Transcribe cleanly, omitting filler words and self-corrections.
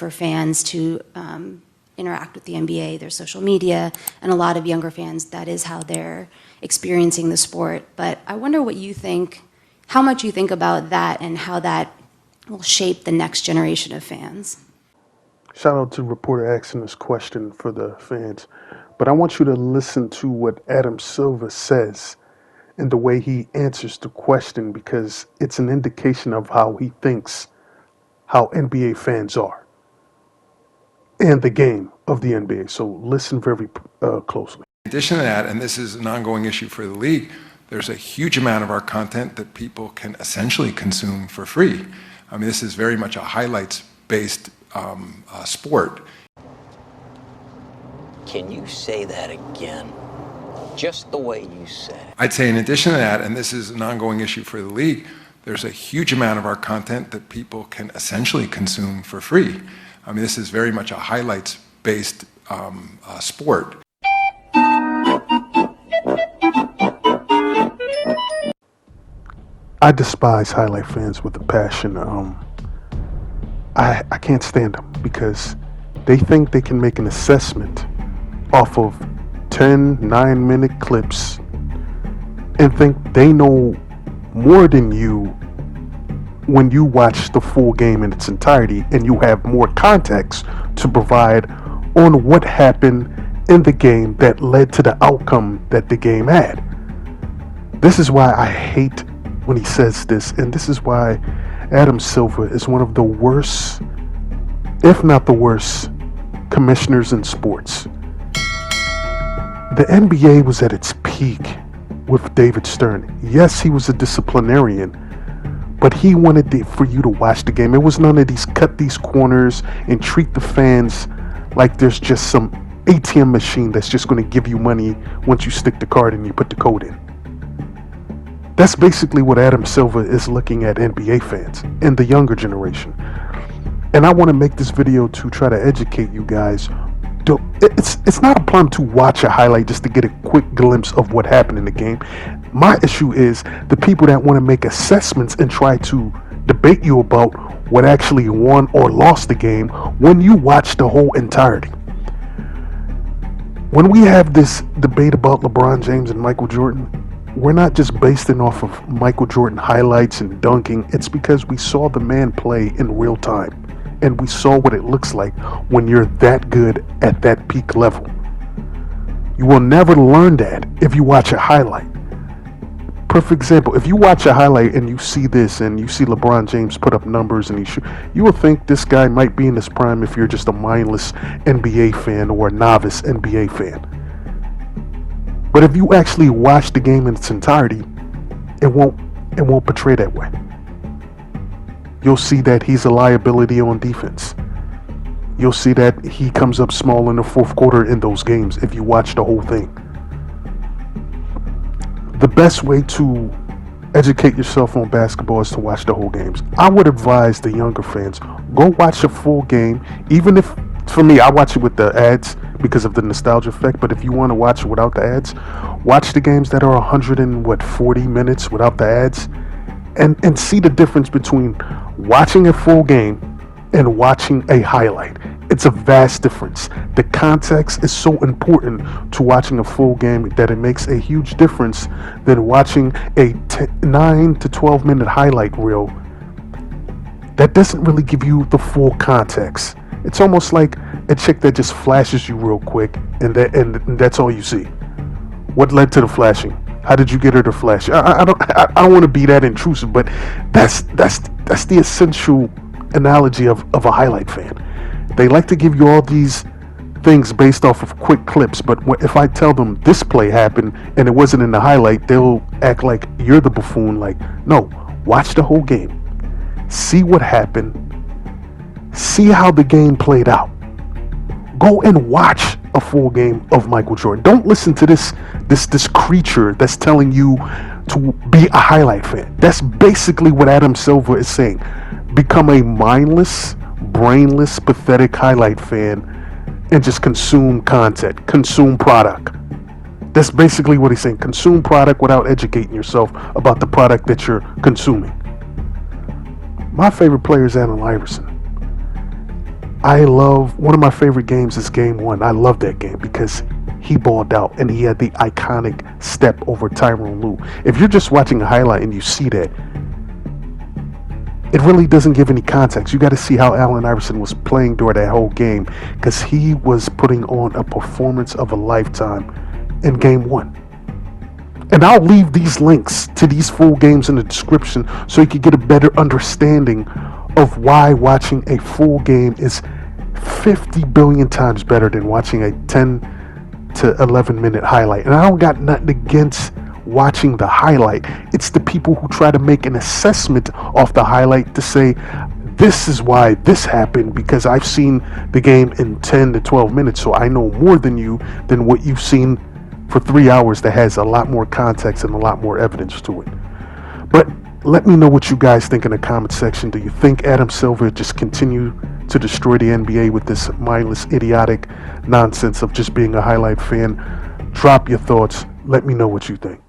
for fans to interact with the NBA, their social media, and a lot of younger fans, that is how they're experiencing the sport. But I wonder what you think, how much you think about that and how that will shape the next generation of fans. Shout out to reporter asking this question for the fans. But I want you to listen to what Adam Silver says and the way he answers the question, because it's an indication of how he thinks how NBA fans are and the game of the NBA. So listen very closely. In addition to that, and this is an ongoing issue for the league, there's a huge amount of our content that people can essentially consume for free. I mean, this is very much a highlights-based sport. Can you say that again? Just the way you said it. I'd say in addition to that, and this is an ongoing issue for the league, there's a huge amount of our content that people can essentially consume for free. I mean, this is very much a highlights-based sport. I despise highlight fans with a passion. I can't stand them because they think they can make an assessment off of 10 9-minute clips and think they know more than you when you watch the full game in its entirety and you have more context to provide on what happened in the game that led to the outcome that the game had. This is why I hate when he says this, and this is why Adam Silver is one of the worst, if not the worst, commissioners in sports. The NBA was at its peak with David Stern. Yes, he was a disciplinarian, but he wanted for you to watch the game. It was none of these cut these corners and treat the fans like there's just some ATM machine that's just going to give you money once you stick the card and you put the code in. That's basically what Adam Silver is looking at NBA fans and the younger generation. And I want to make this video to try to educate you guys. It's not a problem to watch a highlight just to get a quick glimpse of what happened in the game. My issue is the people that want to make assessments and try to debate you about what actually won or lost the game when you watch the whole entirety. When we have this debate about LeBron James and Michael Jordan, we're not just basing off of Michael Jordan highlights and dunking. It's because we saw the man play in real time. And we saw what it looks like when you're that good at that peak level. You will never learn that if you watch a highlight. Perfect example, if you watch a highlight and you see this and you see LeBron James put up numbers and you will think this guy might be in his prime if you're just a mindless NBA fan or a novice NBA fan. But if you actually watch the game in its entirety, it won't portray that way. You'll see that he's a liability on defense. You'll see that he comes up small in the fourth quarter in those games if you watch the whole thing. The best way to educate yourself on basketball is to watch the whole games. I would advise the younger fans, go watch a full game, even if, for me, I watch it with the ads because of the nostalgia effect, but if you want to watch it without the ads, watch the games that are 140 minutes without the ads, and see the difference between watching a full game and watching a highlight. It's a vast difference. The context is so important to watching a full game that it makes a huge difference than watching a 9 to 12 minute highlight reel that doesn't really give you the full context. It's almost like a chick that just flashes you real quick and that's all you see. What led to the flashing? How did you get her to flash? I don't want to be that intrusive, but that's the essential analogy of a highlight fan. They like to give you all these things based off of quick clips, but if I tell them this play happened and it wasn't in the highlight, they'll act like you're the buffoon. Like, no, watch the whole game. See what happened. See how the game played out. Go and watch a full game of Michael Jordan. Don't listen to this creature that's telling you to be a highlight fan. That's basically what Adam Silver is saying. Become a mindless, brainless, pathetic highlight fan and just consume content, consume product. That's basically what he's saying. Consume product without educating yourself about the product that you're consuming. My favorite player is Allen Iverson. one of my favorite games is game 1. I love that game because he balled out and he had the iconic step over Tyronn Lue. If you're just watching a highlight and you see that, it really doesn't give any context. You got to see how Allen Iverson was playing during that whole game, because he was putting on a performance of a lifetime in game 1. And I'll leave these links to these full games in the description so you can get a better understanding of why watching a full game is 50 billion times better than watching a 10 to 11 minute highlight. And I don't got nothing against watching the highlight. It's the people who try to make an assessment off the highlight to say, this is why this happened, because I've seen the game in 10 to 12 minutes, so I know more than you, than what you've seen for 3 hours that has a lot more context and a lot more evidence to it. But let me know what you guys think in the comment section. Do you think Adam Silver just continue to destroy the NBA with this mindless, idiotic nonsense of just being a highlight fan? Drop your thoughts. Let me know what you think.